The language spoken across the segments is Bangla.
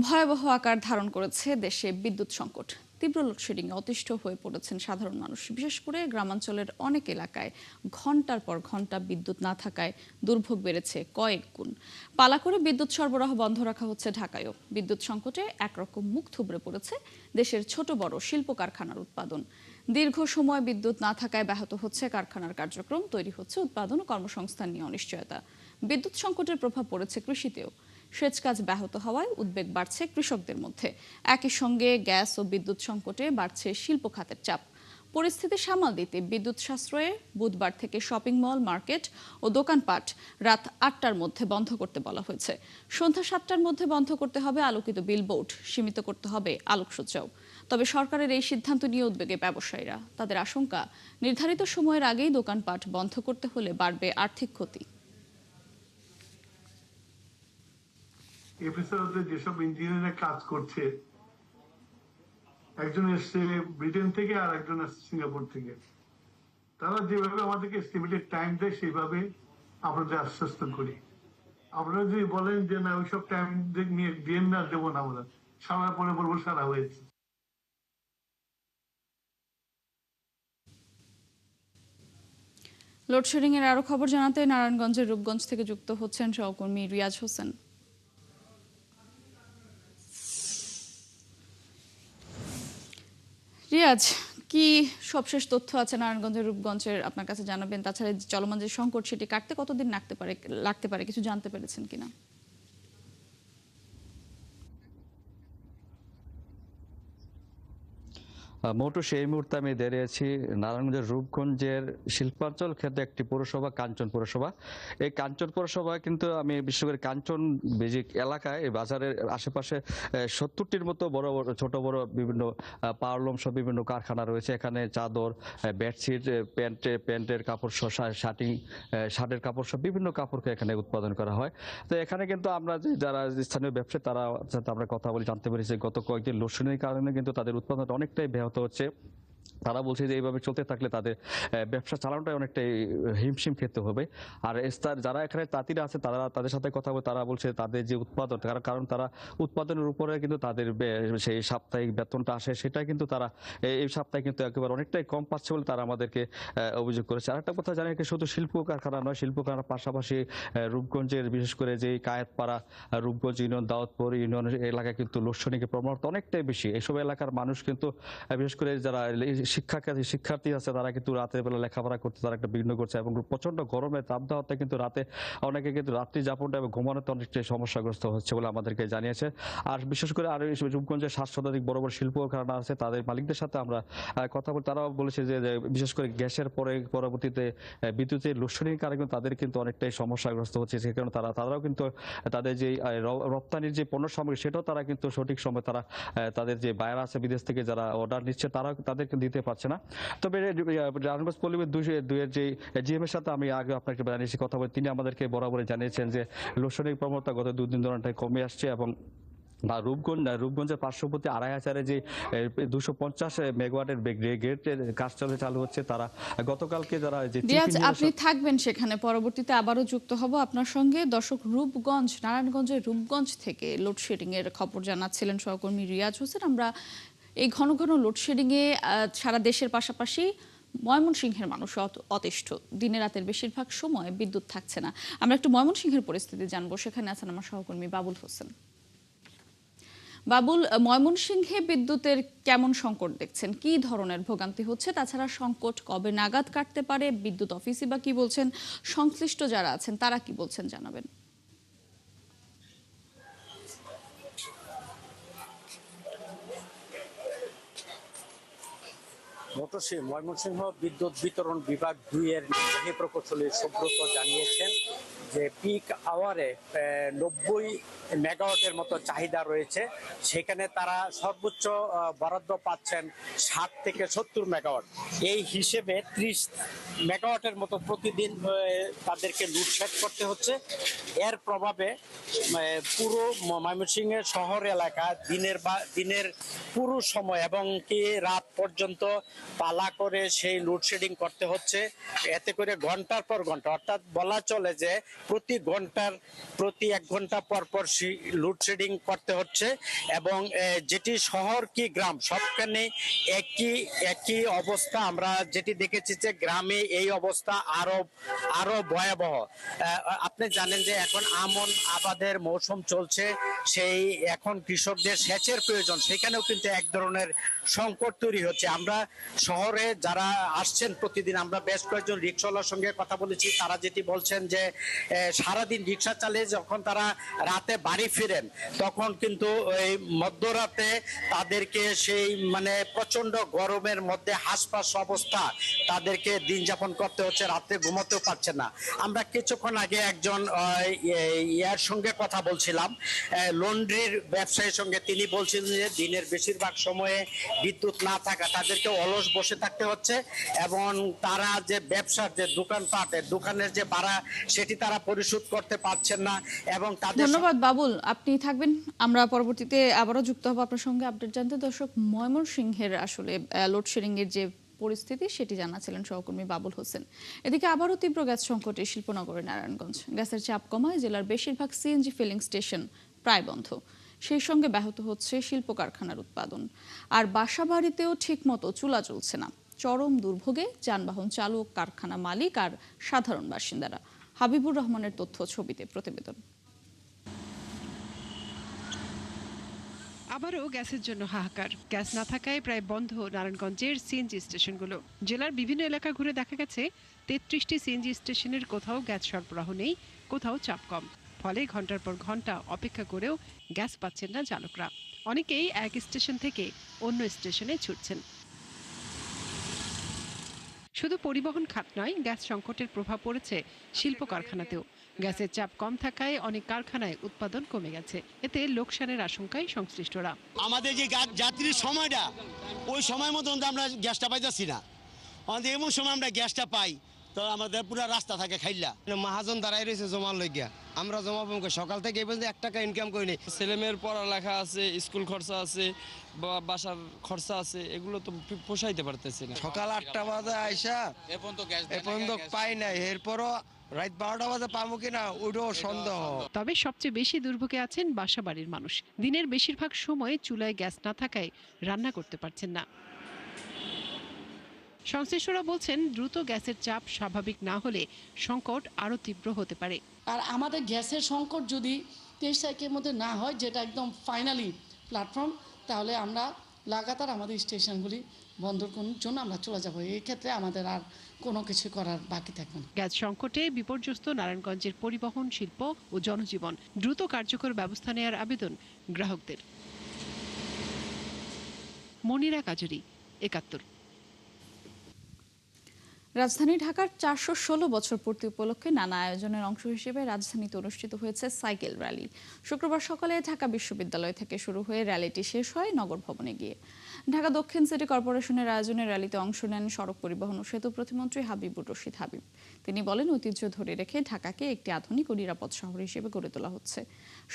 ভয়াবহ আকার ধারণ করেছে দেশে বিদ্যুৎ সংকট। তীব্র লোডশেডিংয়ে অতিষ্ঠ হয়ে পড়েছেন সাধারণ মানুষ। বিশেষ করে গ্রামাঞ্চলের অনেক এলাকায় ঘন্টার পর ঘন্টা বিদ্যুৎ না থাকায় দুর্ভোগ বেড়েছে কয়েক গুণ। পালা করে বিদ্যুৎ সরবরাহ বন্ধ রাখা হচ্ছে ঢাকায়ও। বিদ্যুৎ সংকটে একরকম মুখ থুবড়ে পড়েছে দেশের ছোট বড় শিল্প কারখানার উৎপাদন। দীর্ঘ সময় বিদ্যুৎ না থাকায় ব্যাহত হচ্ছে কারখানার কার্যক্রম, তৈরি হচ্ছে উৎপাদন ও কর্মসংস্থান নিয়ে অনিশ্চয়তা। বিদ্যুৎ সংকটের প্রভাব পড়েছে কৃষিতেও। সেচ কাজ ব্যাহত হওয়ায় উদ্বেগ বাড়ছে কৃষকদের মধ্যে। একই সঙ্গে গ্যাস ও বিদ্যুৎ সংকটে বাড়ছে শিল্প খাতের চাপ। পরিস্থিতি সামাল দিতে বিদ্যুৎ সাশ্রয়ে বুধবার থেকে শপিং মল, মার্কেট ও দোকানপাট রাত ৮টার মধ্যে বন্ধ করতে বলা হয়েছে। সন্ধ্যা ৭টার মধ্যে বন্ধ করতে হবে আলোকিত বিলবোর্ড, সীমিত করতে হবে আলোকসজ্জাও। তবে সরকারের এই সিদ্ধান্ত নিয়ে উদ্বেগে ব্যবসায়ীরা। তাদের আশঙ্কা, নির্ধারিত সময়ের আগেই দোকানপাট বন্ধ করতে হলে বাড়বে আর্থিক ক্ষতি। এফএসআইতে যেসব ইঞ্জিনিয়াররা কাজ করছে, একজন এসছে ব্রিটেন থেকে আর একজন আসছে সিঙ্গাপুর থেকে। তারা যেভাবে আমাদেরকে এস্টিমেটেড টাইম দেয় সেইভাবে আমরা আশ্বস্ত করি। আপনারা যদি বলেন যে না ওইসব টাইম নিয়ে দিয়ে না, দেবো না, আমরা সারা পরে বলবো সারা হয়েছে। লোডশেডিং এর আরো খবর জানাতে নারায়ণগঞ্জের রূপগঞ্জ থেকে যুক্ত হচ্ছেন সহকর্মী রিয়াজ হোসেন। রিয়াজ, কি সবশেষ তথ্য আছে নারায়ণগঞ্জের রূপগঞ্জের আপনার কাছে জানাবেন? তাছাড়া চলমান যে সংকট সেটি কাটতে কতদিন লাগতে পারে কিছু জানতে পেরেছেন কিনা? মোটু সেই মুহূর্তে আমি দাঁড়িয়ে আছি নারায়ণগঞ্জের রূপগঞ্জের শিল্পাঞ্চল ক্ষেত্রে একটি পৌরসভা, কাঞ্চন পৌরসভা। এই কাঞ্চন পৌরসভা কিন্তু আমি বিশেষ করে কাঞ্চন বেজিক এলাকায় এই বাজারের আশেপাশে 70টির মতো বড় বড় ছোট বড় বিভিন্ন পাওয়ারলুম সব বিভিন্ন কারখানা রয়েছে। এখানে চাদর, বেডশিট, প্যান্টের কাপড়, শার্টের কাপড় সব বিভিন্ন কাপড়কে এখানে উৎপাদন করা হয়। তো এখানে কিন্তু আমরা যারা স্থানীয় ব্যবসায়ী তারা সাথে আমরা কথা বলে জানতে পেরেছি গত কয়েকদিন লোডশেডিংয়ের কারণে কিন্তু তাদের উৎপাদনটা অনেকটাই ব্যাহত হচ্ছে। তারা বলছে যে এইভাবে চলতে থাকলে তাদের ব্যবসা চালানোটাই অনেকটাই হিমশিম খেতে হবে। আর যারা এখানে তাঁতিরা আছে তারা তাদের সাথে কথা বলে তারা বলছে তাদের যে উৎপাদন, কারণ তারা উৎপাদনের উপরে কিন্তু তাদের সেই সাপ্তাহিক বেতনটা আসে, সেটা কিন্তু তারা এই সপ্তাহে কিন্তু একেবারে অনেকটাই কম পাচ্ছে বলে তারা আমাদেরকে অভিযোগ করেছে। আরেকটা কথা জানি, শুধু শিল্প কারখানা নয়, শিল্প কারখানার পাশাপাশি রূপগঞ্জের বিশেষ করে যে কায়েতপাড়া, রূপগঞ্জ ইউনিয়ন, দাউদপুর ইউনিয়ন এলাকায় কিন্তু লোডশেডিংয়ের প্রবণতা অনেকটাই বেশি। এইসব এলাকার মানুষ কিন্তু বিশেষ করে যারা শিক্ষার্থী আছে তারা কিন্তু রাতের বেলা লেখাপড়া করতে তারা একটা বিঘ্ন করছে এবং প্রচন্ড গরমের তাপদাহতে কিন্তু রাতে অনেকে কিন্তু রাত্রি যাপনটা এবং ঘুমানোতে অনেকটাই সমস্যাগ্রস্ত হচ্ছে বলে আমাদেরকে জানিয়েছে। আর বিশেষ করে আরো রূপগঞ্জের 7 শতাধিক বড় বড় শিল্প কারখানা আছে, তাদের মালিকদের সাথে আমরা কথা বলি। তারাও বলেছে যে বিশেষ করে গ্যাসের পরবর্তীতে বিদ্যুতের লোডশেডিং কারণে তাদের কিন্তু অনেকটাই সমস্যাগ্রস্ত হচ্ছে। সে কারণে তারাও কিন্তু তাদের যে রপ্তানির যে পণ্য সামগ্রী সেটাও তারা কিন্তু সঠিক সময় তারা তাদের যে বায়ার আছে বিদেশ থেকে যারা অর্ডার নিচ্ছে তারা তাদেরকে দিতে পারছে না। তবে নারায়ণগঞ্জ পল্লীবিদ্যুৎ দুইয়ের যে জিএম এর সাথে আমি আগে আপনাকে জানিয়েছি কথা বলে, তিনি আমাদেরকে বরাবরই জানিয়েছেন যে লোডশেডিং প্রবণতা গত 2 দিন ধরে কমে আসছে এবং রূপগঞ্জের পার্শ্ববর্তী 2500 যে 250 মেগাওয়াটের গ্রেডের কাজ চালু হচ্ছে। তারা গতকালকে যারা যে আপনি থাকবেন সেখানে, পরবর্তীতে আবারও যুক্ত হব আপনার সঙ্গে। দর্শক, নারায়ণগঞ্জের রূপগঞ্জ থেকে লোডশেডিং এর খবর জানাচ্ছিলেন সহকর্মী রিয়াজ হোসেন। আমরা এই ঘন ঘন লোডশেডিংয়ে সারা দেশের পাশাপাশি ময়মনসিংহের মানুষ অতিষ্ঠ। দিনে রাতের বেশিরভাগ সময় বিদ্যুৎ থাকছে না। আমরা একটু ময়মনসিংহের পরিস্থিতি জানবো, সেখানে আছেন আমার সহকর্মী বাবুল হোসেন। বাবুল, ময়মনসিংহে বিদ্যুতের কেমন সংকট দেখছেন? কি ধরনের ভোগান্তি হচ্ছে? তাছাড়া সংকট কবে নাগাদ কাটতে পারে? বিদ্যুৎ অফিসে বা কি বলছেন? সংশ্লিষ্ট যারা আছেন তারা কি বলছেন জানাবেন। ময়মনসিংহ বিদ্যুৎ বিতরণ বিভাগ 2 এর নির্বাহী প্রকৌশলী সুব্রত জানিয়েছেন যে পিক আওয়ারে 90 মেগাওয়াটের মতো চাহিদা রয়েছে। সেখানে তারা সর্বোচ্চ বরাদ্দ পাচ্ছেন 60 থেকে 70 মেগাওয়াট। এই হিসেবে 30 মেগাওয়াটের মতো প্রতিদিন তাদেরকে লোডশেড করতে হচ্ছে। এর প্রভাবে পুরো ময়মনসিংহের শহর এলাকা দিনের পুরো সময় এবং কি রাত পর্যন্ত পালা করে সেই লোডশেডিং করতে হচ্ছে। এতে করে ঘন্টার পর ঘন্টা, অর্থাৎ বলা চলে যে প্রতি 1 ঘন্টা পর পর লোডশেডিং করতে হচ্ছে। এবং যেটি শহর কি গ্রাম সবখানে একই অবস্থা। আমরা যেটি দেখেছি যে গ্রামে এই অবস্থা আরো ভয়াবহ। আপনি জানেন যে এখন আমন আবাদের মৌসুম চলছে, সেই এখন কৃষকদের সেচের প্রয়োজন, সেখানেও কিন্তু এক ধরনের সংকট তৈরি হচ্ছে। আমরা শহরে যারা আসছেন প্রতিদিন, আমরা বেশ কয়েকজন রিক্সাওয়ালার সঙ্গে কথা বলেছি, তারা যেটি বলছেন যে সারাদিন রিক্সা চালিয়ে যখন তারা রাতে বাড়ি ফিরেন তখন কিন্তু এই মধ্যরাতে তাদেরকে সেই মানে প্রচন্ড গরমের মধ্যে হাঁসফাঁস অবস্থা, তাদেরকে দিন যাপন করতে হচ্ছে, রাতে ঘুমাতেও পারছে না। আমরা কিছুক্ষণ আগে একজন ইয়ার সঙ্গে কথা বলছিলাম, লন্ড্রির ব্যবসায়ীর সঙ্গে। তিনি বলছিলেন যে দিনের বেশিরভাগ সময়ে বিদ্যুৎ না থাকা তাদেরকে অলস বসে থাকতে হচ্ছে, এবং তারা যে ব্যবসার যে দোকানপাটের দোকানের যে ভাড়া সেটি তারা পরিশোধ করতে পারছেন না। এবং তাদের ধন্যবাদ বাবুল, আপনি থাকবেন। আমরা পরবর্তীতে আবারও যুক্ত হব আপনার সঙ্গে আপডেট জানতে। দর্শক, ময়মনসিংহের আসলে লোডশেডিং এর যে পরিস্থিতি সেটি জানাছিলেন সহকর্মী বাবুল হোসেন। এদিকে আবারও তীব্র গ্যাস সংকটে শিল্পনগরের নারায়ণগঞ্জ। গ্যাসের চাপ কমায় জেলার বেশিরভাগ সিএনজি ফিলিং স্টেশন প্রায় বন্ধ। সেই সঙ্গে ব্যাহত হচ্ছে শিল্প কারখানার উৎপাদন। আর বাসাবাড়িতেও ঠিকমতো চুলা চলছে না। চরম দুর্ভোগে যানবাহন চালক, কারখানা মালিক আর সাধারণ বাসিন্দারা। হাবিবুর রহমানের তথ্য ছবিতে প্রতিবেদন। আবারও গ্যাসের জন্য হাহাকার। গ্যাস না থাকায় প্রায় বন্ধ নারায়ণগঞ্জের সিএনজি স্টেশনগুলো। জেলার বিভিন্ন এলাকা ঘুরে দেখা গেছে ৩৩টি সিএনজি স্টেশনের কোথাও গ্যাস সরবরাহ নেই, কোথাও চাপ কম। ফলে ঘন্টার পর ঘন্টা অপেক্ষা করেও গ্যাস পাচ্ছেন না চালকরা। অনেকেই এক স্টেশন থেকে অন্য স্টেশনে ছুটছেন। শুধু পরিবহন খাত নয়, গ্যাস সংকটের প্রভাব পড়েছে শিল্প কারখানাতেও। গ্যাসের চাপ কম থাকায় অনেক কারখানায় উৎপাদন কমে গেছে। এতে লোকসানের আশঙ্কায় সংশ্লিষ্টরা। আমাদের যে যাত্রীর সময়টা, ওই সময় মতন আমরা গ্যাসটা পাইতেছি না। আমাদের এমন সময় আমরা গ্যাসটা পাই তো আমাদের পুরো রাস্তা থাকে খাইলা। মহাজন দাঁড়াই রয়েছে জমা লইয়া, আমরা জমা পাবো সকাল থেকে এই পর্যন্ত 1 টাকা ইনকাম করিনি। ছেলেমেয়ের পড়ালেখা আছে, স্কুল খরচা আছে, বাসার খরচা আছে, এগুলো তো পোষাইতে পারতেছি না। সকাল 8টা বাজে আইসা এখন তো পাই নাই, এরপরও রাত 12টা বাজে পাবো কিনা ওইটাও সন্দেহ। তবে সবচেয়ে বেশি দুর্ভোগে আছেন বাসাবাড়ির মানুষ। দিনের বেশিরভাগ সময় চুলায় গ্যাস না থাকায় রান্না করতে পারছেন না। সংশ্লিষ্টরা বলছেন, দ্রুত গ্যাসের চাপ স্বাভাবিক না হলে সংকট আরো তীব্র হতে পারে। আর আমাদের গ্যাসের সংকট যদি 23 তারিখের মধ্যে না হয়, যেটা একদম ফাইনালি প্ল্যাটফর্ম, তাহলে আমরা লাগাতার আমাদের স্টেশনগুলি বন্ধ করার জন্য আমরা চলে যাব। এই ক্ষেত্রে আমাদের আর কোনো কিছু করার বাকি থাকবে না। গ্যাস সংকটে বিপর্যস্ত নারায়ণগঞ্জের পরিবহন, শিল্প ও জনজীবন। দ্রুত কার্যকর ব্যবস্থা নেওয়ার আবেদন গ্রাহকদের। মনিরা কাজুরি, ৭১। রাজধানী ঢাকার 416 বছর পূর্তি উপলক্ষে নানা আয়োজনের অংশ হিসেবে রাজধানীতে অনুষ্ঠিত হয়েছে সাইকেল র্যালি। শুক্রবার সকালে ঢাকা বিশ্ববিদ্যালয় থেকে শুরু হয়ে র্যালিটি শেষ হয় নগর ভবনে গিয়ে। ঢাকা দক্ষিণ সিটি কর্পোরেশনের আয়োজনে র্যালিতে অংশ নেন সড়ক পরিবহন ও সেতু প্রতিমন্ত্রী হাবিবুর রশিদ হাবিব। তিনি বলেন, ঐতিহ্য ধরে রেখে ঢাকাকে একটি আধুনিক ও নিরাপদ শহর হিসেবে গড়ে তোলা হচ্ছে।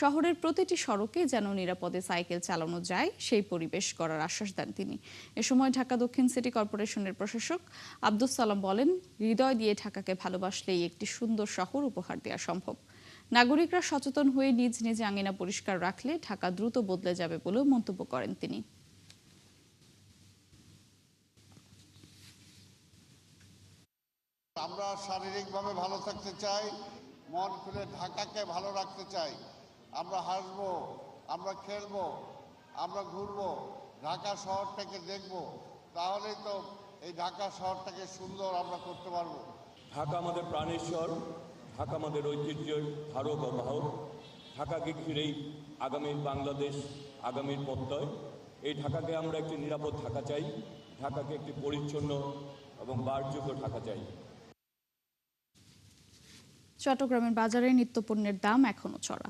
শহরের প্রতিটি সড়কে যেন নিরাপদে সাইকেল চালানো যায় সেই পরিবেশ গড়ার আশ্বাস দেন তিনি। এ সময় ঢাকা দক্ষিণ সিটি কর্পোরেশনের প্রশাসক আব্দুস সালাম বলেন, হৃদয় দিয়ে ঢাকাকে ভালোবাসলেই একটি সুন্দর শহর উপহার দেওয়া সম্ভব। নাগরিকরা সচেতন হয়ে নিজ নিজ আঙিনা পরিষ্কার রাখলে ঢাকা দ্রুত বদলে যাবে বলেও মন্তব্য করেন তিনি। আমরা শারীরিকভাবে ভালো থাকতে চাই, মন খুলে ঢাকাকে ভালো রাখতে চাই। আমরা হাসবো, আমরা খেলবো, আমরা ঘুরবো, ঢাকা শহরটাকে দেখবো, তাহলেই তো এই ঢাকা শহরটাকে সুন্দর আমরা করতে পারবো। ঢাকা আমাদের প্রাণেশ্বর, ঢাকা আমাদের ঐতিহ্যের ধারক ও বাহক। ঢাকাকে ঘিরেই আগামীর বাংলাদেশ, আগামীর প্রত্যয়। এই ঢাকাকে আমরা একটি নিরাপদ ঢাকা চাই, ঢাকাকে একটি পরিচ্ছন্ন এবং বাসযোগ্য ঢাকা চাই। চট্টগ্রামের বাজারে নিত্যপণ্যের দাম এখনো চড়া।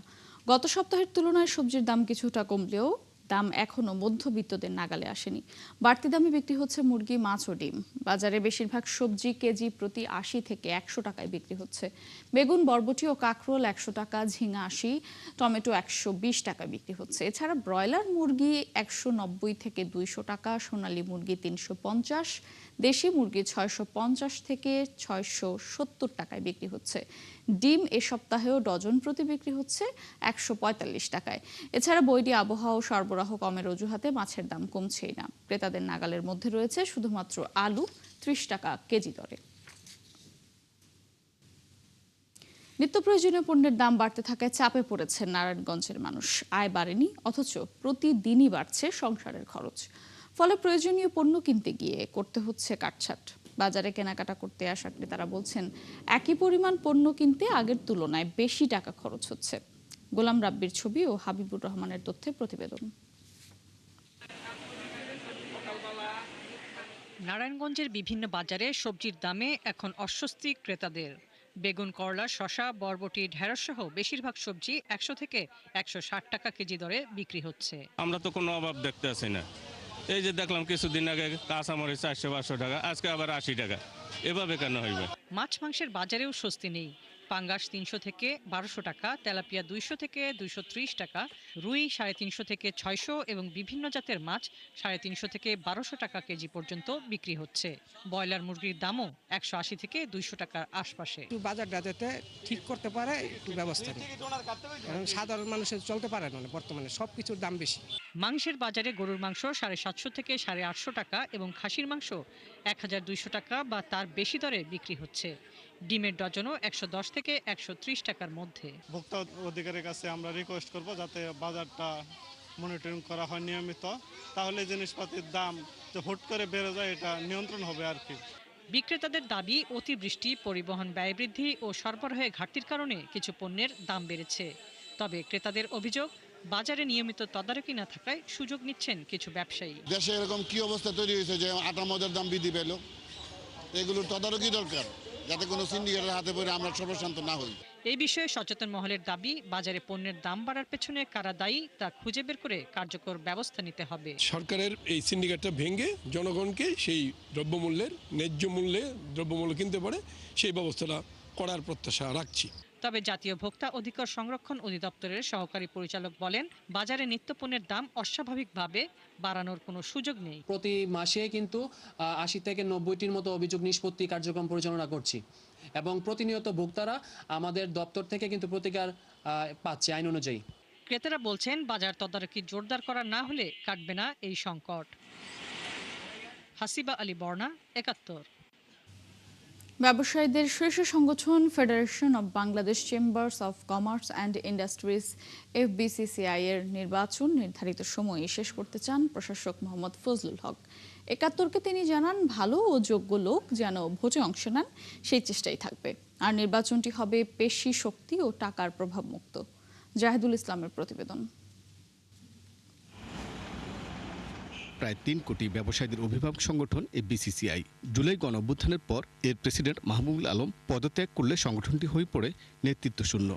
গত সপ্তাহের তুলনায় সবজির দাম কিছুটা কমলেও দাম এখনও মধ্যবিত্তদের নাগালে আসেনি। বাড়তি দামে বিক্রি হচ্ছে মুরগি, মাছ ও ডিম। বাজারে বেশিরভাগ সবজি কেজি প্রতি ৮০ থেকে ১০০ টাকায় বিক্রি হচ্ছে। বেগুন, বরবটি ও কাঁকরোল ১০০ টাকা, ঝিঙা ৮০, টমেটো ১২০ টাকায় বিক্রি হচ্ছে। এছাড়া ব্রয়লার মুরগি ১৯০ থেকে ২০০ টাকা, সোনালী মুরগি ৩৫০, দেশি মুরগি ৬৫০ থেকে ৬৭০ টাকায় বিক্রি হচ্ছে। ডিম এ সপ্তাহেও ডজন প্রতি বিক্রি হচ্ছে ১৪৫ টাকায়। এছাড়া বৈরী আবহাওয়া ও সরবরাহ কমের অজুহাতে মাছের দাম কমছেই না। ক্রেতাদের নাগালের মধ্যে রয়েছে শুধুমাত্র আলু ৩০ টাকা কেজি দরে। নিত্য প্রয়োজনীয় পণ্যের দাম বাড়তে থাকায় চাপে পড়েছে নারায়ণগঞ্জের মানুষ। আয় বাড়েনি, অথচ প্রতিদিনই বাড়ছে সংসারের খরচ। ফলে প্রয়োজনীয় পণ্য কিনতে গিয়ে করতে হচ্ছে কাটছাট। বাজারে কেনাকাটা করতে আসা ক্রেতারা বলছেন, একই পরিমাণ পণ্য কিনতে আগের তুলনায় বেশি টাকা খরচ হচ্ছে। গোলাম রাব্বির ছবি ও হাবিবুর রহমানের তথ্যে প্রতিবেদন। নারায়ণগঞ্জের বিভিন্ন বাজারে সবজির দামে এখন অস্বস্তি ক্রেতাদের। বেগুন, করলা, শসা, বরবটি, ঢেঁড়স সহ বেশিরভাগ সবজি ১০০ থেকে ১৬০ টাকা কেজি দরে বিক্রি হচ্ছে। আমরা তো কোনো অভাব দেখতে আসি না। এই যে দেখলাম কিছুদিন আগে কাঁচামরিচ ৪০০-৫০০ টাকা, আজকে আবার ৮০ টাকা। এভাবে কেন হইবে? মাছ মাংসের বাজারেও স্বস্তি নেই। পাঙ্গাস ৩০০ থেকে ১২০০ টাকা, তেলাপিয়া ২০০ থেকে ২৩০ টাকা, রুই ৩৫০ থেকে ৬০০ এবং বিভিন্ন জাতের মাছ ৩৫০ থেকে ১২০০ টাকা কেজি পর্যন্ত বিক্রি হচ্ছে। ব্রয়লার মুরগির দামও ১৮০ থেকে ২০০ টাকার আশপাশে। একটু বাজারটা যাতে ঠিক করতে পারে, একটু ব্যবস্থা নেই, কারণ সাধারণ মানুষের চলতে পারে না। বর্তমানে সবকিছুর দাম বেশি। মাংসের বাজারে গরুর মাংস ৭৫০ থেকে ৮৫০ টাকা এবং খাসির মাংস ১২০০ টাকা বা তার বেশি দরে বিক্রি হচ্ছে। ডিমের ডজনও ১১০ থেকে ১৩০ টাকার মধ্যে। ভোক্তা অধিকারের কাছে আমরা রিকোয়েস্ট করব যাতে বাজারটা মনিটরিং করা হয় নিয়মিত, তাহলে জিনিসপাতির দাম যে হুট করে বেড়ে যায় এটা নিয়ন্ত্রণ হবে আর কি। বিক্রেতাদের দাবি, অতিবৃষ্টি, পরিবহন ব্যয় বৃদ্ধি ও সরবরাহে ঘাটতির কারণে কিছু পণ্যের দাম বেড়েছে। তবে ক্রেতাদের অভিযোগ, বাজারে নিয়মিত তদারকি না থাকায় সুযোগ নিচ্ছেন কিছু ব্যবসায়ী। দেশে এরকম কি অবস্থা তৈরি হয়েছে যে আটা মদের দাম বৃদ্ধি পেল, এগুলোর তদারকি দরকার, যাতে কোনো সিন্ডিকেটের হাতে পড়ে আমরা সর্বশান্ত না হই। এই বিষয়ে সচেতন মহলের দাবি, বাজারে পণ্যের দাম বাড়ার পেছনে কারা দায়ী তা খুঁজে বের করে কার্যকর ব্যবস্থা নিতে হবে। সরকারের এই সিন্ডিকেটটা ভেঙে জনগণকে সেই দ্রব্যমূল্যের ন্যায্য মূল্যে দ্রব্যমূল্য কিনতে পারে সেই ব্যবস্থাটা করার প্রত্যাশা রাখছি। তবে জাতীয় ভোক্তা অধিকার সংরক্ষণ অধিদপ্তরের সহকারী পরিচালক বলেন, বাজারে নিত্যপণ্যের দাম অস্বাভাবিকভাবে বাড়ানোর কোনো সুযোগ নেই। প্রতি মাসে কিন্তু ৮০ থেকে ৯০টির মতো অভিযোগ নিষ্পত্তি কার্যক্রম পরিচালনা করছি এবং প্রতিনিয়ত ভোক্তারা আমাদের দপ্তর থেকে কিন্তু প্রতিকার পাচ্ছে আইন অনুযায়ী। ক্রেতারা বলছেন, বাজার তদারকি জোরদার করা না হলে কাটবে না এই সংকট। হাসিবা আলী বর্ণা, ৭১। ব্যবসায়ীদের শীর্ষ সংগঠন federation of Bangladesh chambers of commerce and industries FBCCI এর নির্বাচন নির্ধারিত সময়ে শেষ করতে চান প্রশাসক মোহাম্মদ ফজলুল হক। ৭১কে তিনি জানান, ভালো ও যোগ্য লোক যেন ভোটে অংশ নেন সেই চেষ্টাই থাকবে, আর নির্বাচনটি হবে পেশি শক্তি ও টাকার প্রভাব মুক্ত। জাহেদুল ইসলামের প্রতিবেদন। প্রায় ৩ কোটি ব্যবসায়ীদের অভিভাবক সংগঠন FBCCI জুলাই গণঅভ্যুত্থানের পর এর প্রেসিডেন্ট মাহবুবুল আলম পদত্যাগ করলে সংগঠনটি হয়ে পড়ে নেতৃত্ব শূন্য।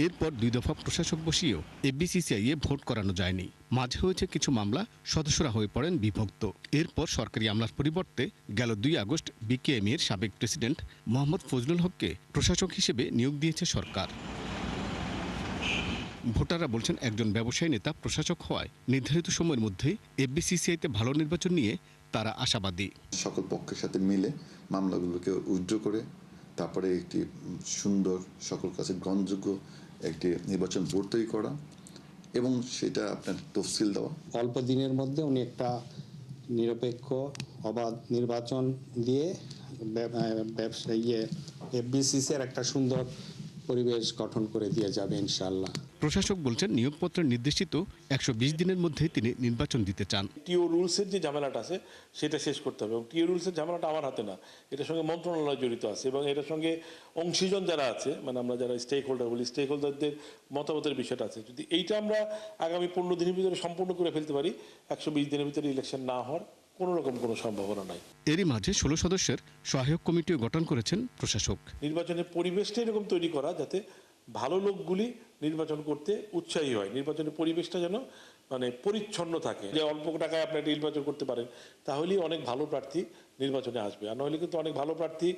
এরপর ২ দফা প্রশাসক বসিয়েও FBCCI এ ভোট করানো যায়নি। মাঝে হয়েছে কিছু মামলা, সদস্যরা হয়ে পড়েন বিভক্ত। এরপর সরকারি আমলার পরিবর্তে গেল ২ আগস্ট BKM এর সাবেক প্রেসিডেন্ট মোহাম্মদ ফজলুল হককে প্রশাসক হিসেবে নিয়োগ দিয়েছে সরকার। ভোটাররা বলছেন, একজন ব্যবসায়ী নেতা প্রশাসক হওয়ায় নির্ধারিত সময়ের মধ্যেই FBCCI-তে ভালো নির্বাচন নিয়ে তারা আশাবাদী। সকল পক্ষের সাথে মিলে মামলাগুলোকে উইথড্র করে তারপরে একটি সুন্দর, সকল কাছে গ্রহণযোগ্য একটি নির্বাচন বোর্ড তৈরি করা এবং সেটা আপনার তফসিল দেওয়া। অল্প দিনের মধ্যে উনি একটা নিরপেক্ষ অবাধ নির্বাচন দিয়ে FBCCI-র একটা সুন্দর পরিবেশ গঠন করে দিয়ে যাবে ইনশাআল্লাহ। প্রশাসক বলছেন, নিয়োগপত্রে নির্দেশিত ১২০ দিনের মধ্যে তিনি নির্বাচন দিতে চান। টিও রুলসের যে ঝামেলাটা আছে সেটা শেষ করতে হবে এবং টিও রুলসের ঝামেলাটা আমার হাতে না, এটার সঙ্গে মন্ত্রণালয় জড়িত আছে এবং এটার সঙ্গে অংশীজন যারা আছে, মানে আমরা যারা স্টেক হোল্ডার বলি, স্টেক হোল্ডারদের মতামতের বিষয়টা আছে। যদি এইটা আমরা আগামী ১৫ দিনের ভিতরে সম্পূর্ণ করে ফেলতে পারি, ১২০ দিনের ভিতরে ইলেকশন না হওয়ার কোনো রকম কোনো সম্ভাবনা নাই। এরই মাঝে ১৬ সদস্যের সহায়ক কমিটিও গঠন করেছেন প্রশাসক। নির্বাচনের পরিবেশটা এরকম তৈরি করা যাতে ভালো লোকগুলি নির্বাচন করতে উৎসাহী হয়, নির্বাচনের পরিবেশটা যেন মানে পরিচ্ছন্ন থাকে। যে অল্প টাকায় আপনি একটা নির্বাচন করতে পারেন তাহলেই অনেক ভালো প্রার্থী নির্বাচনে আসবে, আর নইলে কিন্তু অনেক ভালো প্রার্থী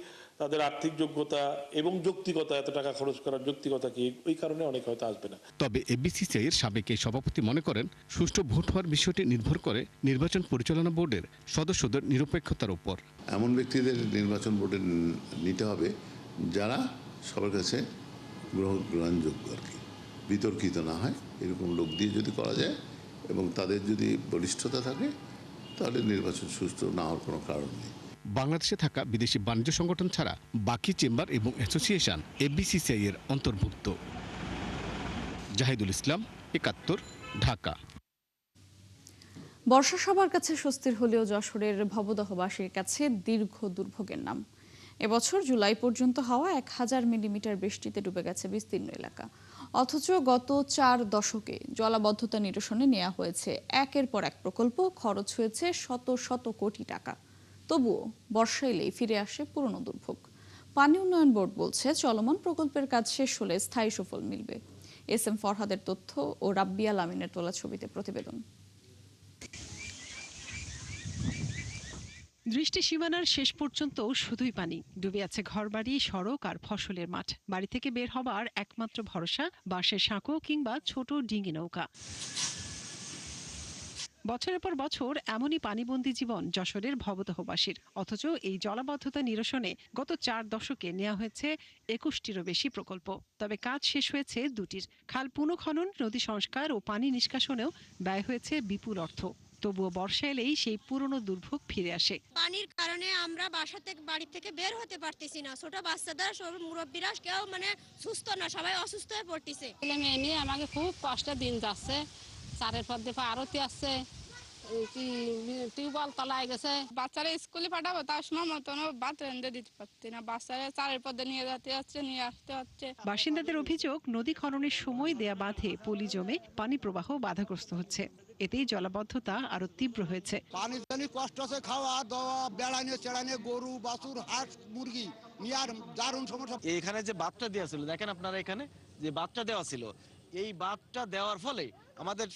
তাদের আর্থিক যোগ্যতা এবং যৌক্তিকতা, এত টাকা খরচ করার যৌক্তিকতা কি, ওই কারণে অনেক হয়তো আসবে না। তবে এফবিসিসিআই এর সাবেক এই সভাপতি মনে করেন সুষ্ঠু ভোট হওয়ার বিষয়টি নির্ভর করে নির্বাচন পরিচালনা বোর্ডের সদস্যদের নিরপেক্ষতার উপর। এমন ব্যক্তিদের নির্বাচন বোর্ডে নিতে হবে যারা সবার কাছে গ্রহণযোগ্য আর কি, বিতর্কিত না হয়, এরকম লোক দিয়ে যদি করা যায় এবং তাদের যদি বলিষ্ঠতা থাকে তাহলে নির্বাচন সুষ্ঠু না হওয়ার কোনো কারণ নেই। বাংলাদেশে থাকা বিদেশি বাণিজ্য সংগঠন ছাড়া বাকি চেম্বার এবং অ্যাসোসিয়েশন এফবিসিসিআই এর অন্তর্ভুক্ত। জাহিদুল ইসলাম, ৭১, ঢাকা। বর্ষা সবার কাছে স্বস্তির হলেও যশোরের ভবদহবাসীর কাছে দীর্ঘ দুর্ভোগের নাম। এবছর জুলাই পর্যন্ত হওয়া ১,০০০ মিলিমিটার বৃষ্টিতে ডুবে গেছে বিস্তীর্ণ এলাকা। অথচ গত ৪ দশকে জলাবদ্ধতা নিরসনে নেওয়া হয়েছে একের পর এক প্রকল্প, খরচ হয়েছে শত শত কোটি টাকা। তবুও বর্ষা এলেই ফিরে আসে পুরনো দুর্ভোগ। পানি উন্নয়ন বোর্ড বলছে চলমান প্রকল্পের কাজ শেষ হলে স্থায়ী সুফল মিলবে। এস.এম. ফরহাদের তথ্য ও রাব্বিয়াল আমিনের তোলা ছবিতে প্রতিবেদন। দৃষ্টি সীমানার শেষ পর্যন্ত শুধুই পানি, ডুবে আছে ঘরবাড়ি, সড়ক আর ফসলের মাঠ। বাড়ি থেকে বের হবার একমাত্র ভরসা বাঁশের সাঁকো কিংবা ছোট ডিঙি নৌকা। বছরের পর বছর এমনই পানিবন্দী জীবন যশোরের ভবদহবাসীর। অথচ এই জলাবদ্ধতা নিরসনে গত ৪ দশকে নেওয়া হয়েছে ২১টিরও বেশি প্রকল্প। তবে কাজ শেষ হয়েছে ২টির। খাল পুনঃখনন, নদী সংস্কার ও পানি নিষ্কাশনেও ব্যয় হয়েছে বিপুল অর্থ। তবুও বর্ষা এলেই সেই পুরনো দুর্ভোগ ফিরে আসে। পানির কারণে আমরা বাড়ি থেকে বের হতে পারতেছি না। ছোট বাচ্চাদের, সব মুরব্বীরা কেউ সুস্থ না, সবাই অসুস্থ হয়ে পড়তেছে। মেয়ে নিয়ে আমাকে খুব কষ্টের দিন যাচ্ছে। চারের পর দিয়ে আরতি আসছে, টিউবওয়েল তলায় গেছে। বাচ্চারা স্কুলে পাঠাবো তার সময় মতন ভাত রেঁধে দিতে পারছি না। বাচ্চারা চারের পথে নিয়ে যেতে হচ্ছে, নিয়ে আসতে হচ্ছে। বাসিন্দাদের অভিযোগ, নদী খননের সময় দেয়া বাঁধে পলি জমে পানি প্রবাহ বাধাগ্রস্ত হচ্ছে। এতেই জলাবদ্ধতা আরো তীব্র হয়েছে। পানি কষ্ট আছে, খাওয়া দাওয়া, বেড়ানো চেড়ানো, গরু বাছুর, হাঁস মুরগি নিয়ে আর দারুণ সমস্যা। এখানে যে বাঁধটা দেওয়া ছিল, দেখেন আপনারা এখানে যে বাঁধটা দেওয়া ছিল, এই বাঁধটা দেওয়ার ফলে আমাদের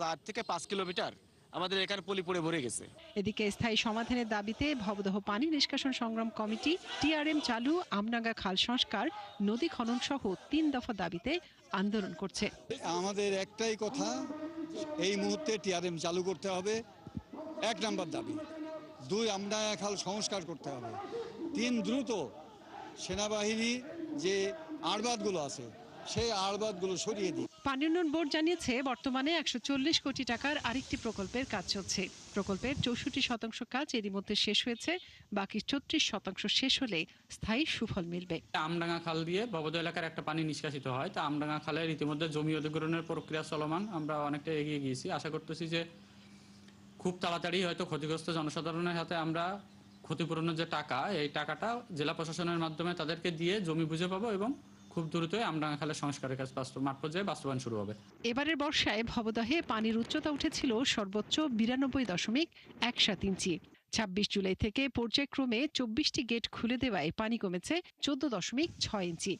৪ থেকে ৫ কিলোমিটার আমাদের এখানে পলি পড়ে ভরে গেছে। এদিকে স্থায়ী সমাধানের দাবিতে ভবদহ পানি নিষ্কাশন সংগ্রাম কমিটি টিআরএম চালু, আমডাঙ্গা খাল সংস্কার, নদী খনন সহ ৩ দফা দাবিতে আন্দোলন করছে। আমাদের একটাই কথা, এই মুহূর্তে টিআরএম চালু করতে হবে, ১ নম্বর দাবি। ২, আমডাঙ্গা খাল সংস্কার করতে হবে। ৩, দ্রুত সেনাবাহিনী যে আড়বাদগুলো আছে সেই আড়বাদগুলো সরিয়ে দিই। পানি উন্নয়ন বোর্ড জানিয়েছে বর্তমানে ১৪০ কোটি টাকার আরেকটি প্রকল্পের কাজ চলছে। প্রকল্পের ৬৪% কাজ এরই মধ্যে শেষ হয়েছে, বাকি ৩৬% শেষ হলে স্থায়ী সুফল মিলবে। আমডাঙ্গা খাল দিয়ে ভবদহ এলাকার একটা পানি নিষ্কাশিত হয়, তা আমডাঙ্গা খালের ইতিমধ্যে জমি অধিগ্রহণের প্রক্রিয়া চলমান। আমরা অনেকটা এগিয়ে গিয়েছি। আশা করতেছি যে খুব তাড়াতাড়ি হয়তো ক্ষতিগ্রস্ত জনসাধারণের হাতে আমরা ক্ষতিপূরণের যে টাকা, এই টাকাটা জেলা প্রশাসনের মাধ্যমে তাদেরকে দিয়ে জমি বুঝে পাবো এবং খুব দ্রুতই আমডাঙ্গা খালের সংস্কারের কাজ মাঠ পর্যায়ে বাস্তবায়ন শুরু হবে। এবারের বর্ষায় ভবদহে পানির উচ্চতা উঠেছিল সর্বোচ্চ ৯২.১৭ ইঞ্চি। ২৬ জুলাই থেকে পর্যায়ক্রমে ২৪টি গেট খুলে দেওয়ায় পানি কমেছে ১৪.৬ ইঞ্চি।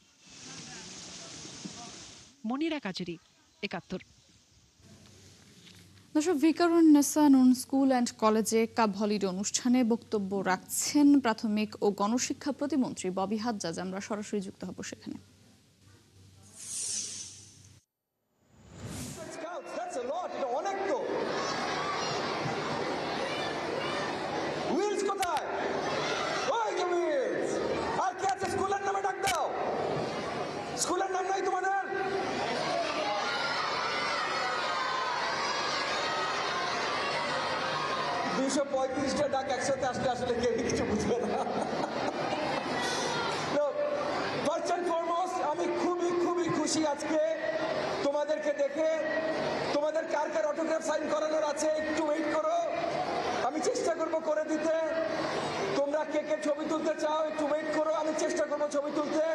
মনিরা কাজুরি, ৭১। দর্শক, ভিকারুন্নেসা নুন স্কুল অ্যান্ড কলেজে কাব হলিডে অনুষ্ঠানে বক্তব্য রাখছেন প্রাথমিক ও গণশিক্ষা প্রতিমন্ত্রী ববি হাজ্জাজ। আমরা সরাসরি যুক্ত হব সেখানে। স্কুলের নাম নাই তোমাদের? ২৩৫টা ডাক একসাথে আসলে আসলে কেউ কিছু বুঝবে না। ফার্স্ট অ্যান্ড ফরমোস্ট আমি খুবই খুবই খুশি আজকে তোমাদেরকে দেখে। তোমাদের কার কার অটোগ্রাফ সাইন করানোর আছে একটু ওয়েট করো, আমি চেষ্টা করব করে দিতে। তোমরা কে কে ছবি তুলতে চাও একটু ওয়েট করো, আমি চেষ্টা করবো ছবি তুলতে।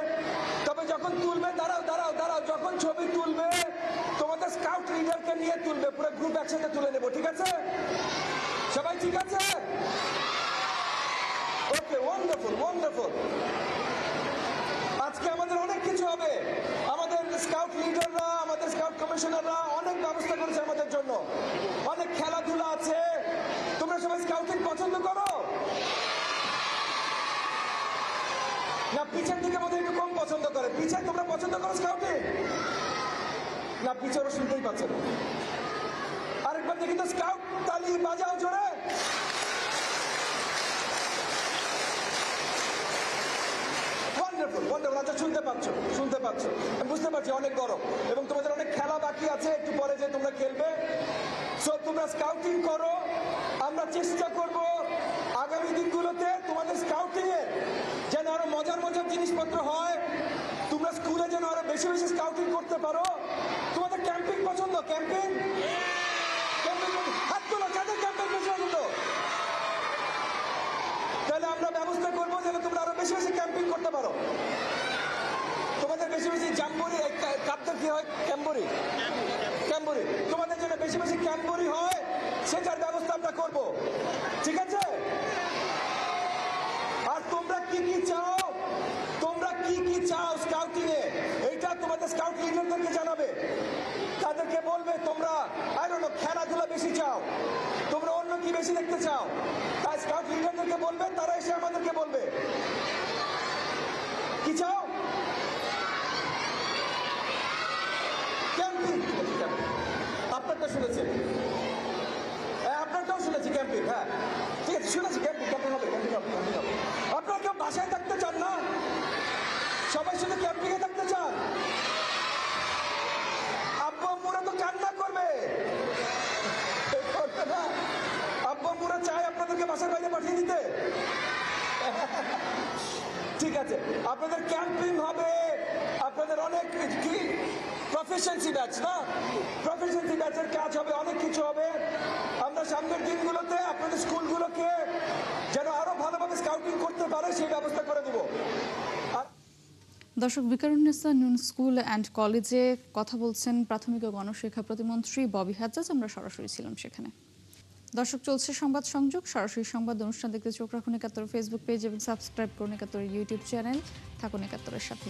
তবে যখন তুলবে, দাঁড়াও দাঁড়াও দাঁড়াও, যখন ছবি তুলবে তোমাদের স্কাউট লিডারকে নিয়ে তুলবে, পুরো গ্রুপ একসাথে তুলে নেবো, ঠিক আছে? সবাই ঠিক আছে? ওকে, ওয়ান্ডারফুল ওয়ান্ডারফুল। আজকে আমাদের অনেক কিছু হবে। আমাদের স্কাউট লিডাররা, আমাদের স্কাউট কমিশনাররা অনেক ব্যবস্থা করেছে আমাদের জন্য। অনেক খেলাধুলা আছে। তোমরা সবাই স্কাউটিং পছন্দ করো না? পিছের দিকে বোধহয় একটু কম পছন্দ করে। পিছে তোমরা পছন্দ করো স্কাউটিং না? পিছে ওরা শুনতেই পাচ্ছে না। আরেকবার দেখি তো, স্কাউট তালি বাজাও জোরে। আচ্ছা, শুনতে পাচ্ছ, আমি বুঝতে পারছি অনেক গরম এবং তোমাদের অনেক খেলা বাকি আছে, একটু পরে যে তোমরা খেলবে। সো তোমরা স্কাউটিং করো। আমরা চেষ্টা করব আগামী দিনগুলোতে তোমাদের স্কাউটিং এর যেন আরো মজার মজার জিনিসপত্র হয়। তোমরা স্কুলে যেন আরো বেশি বেশি স্কাউটিং করতে পারো। তোমাদের ক্যাম্পিং পছন্দ? ক্যাম্পিং হাত তোলো, যাদের ক্যাম্পিং বেশি পছন্দ। তাহলে আমরা ব্যবস্থা করবো যেন তোমরা আরো বেশি বেশি ক্যাম্পিং করতে পারো। তোমাদের বেশি বেশি জাম্বুরি, কাপটা কি হয়, ক্যাম্বুরি, তোমাদের জন্য বেশি বেশি ক্যাম্বুরি হয়, সেটার ব্যবস্থা আমরা করব। ঠিক আছে? আর তোমরা কি কি চাও, স্কাউটিং এ, এইটা তোমাদের স্কাউট লিডারদেরকে জানাবে। তাদেরকে বলবে তোমরা খেলাধুলা বেশি চাও, তোমরা অন্য কি বেশি দেখতে চাও, তাই স্কাউট লিডারদেরকে বলবে, তারা এসে আমাদেরকে বলবে কি চাও। ক্যাম্পিং, আপনারটা শুনেছেন, আপনারটাও শুনেছি ক্যাম্পিং। হ্যাঁ ঠিক আছে, শুনেছি ক্যাম্পিং হবে। আপনারা কেউ বাসায় থাকতে চান না? সবাই শুধু ক্যাম্পিং এ থাকতে চান? আব্বু আম্মুরা তো কান্না করবে। আব্বু আম্মুরা চায় আপনাদেরকে বাসার বাইরে পাঠিয়ে দিতে। ঠিক আছে, আপনাদের ক্যাম্পিং হবে, আপনাদের অনেক কি প্রফেশনসি ব্যাচ, না প্রফেশনসি ব্যাচের কাজ হবে, অনেক কিছু হবে। আমরা সামনের দিনগুলোতে আপনাদের স্কুলগুলোকে যেন আরো ভালোভাবে স্কাউটিং করতে পারে সেই ব্যবস্থা করে দেব। দর্শক, বিকারুন্নেসা নুন স্কুল অ্যান্ড কলেজে কথা বলছেন প্রাথমিক ও গণশিক্ষা প্রতিমন্ত্রী ববি হাজ্জাজ। আমরা সরাসরি ছিলাম সেখানে। দর্শক, চলছে সংবাদ সংযোগ। সরাসরি সংবাদ অনুষ্ঠান দেখতে চোখ রাখুন ৭১ ফেসবুক পেজ এবং সাবস্ক্রাইব করুন ৭১ ইউটিউব চ্যানেল। থাকুন ৭১-এর সাথে।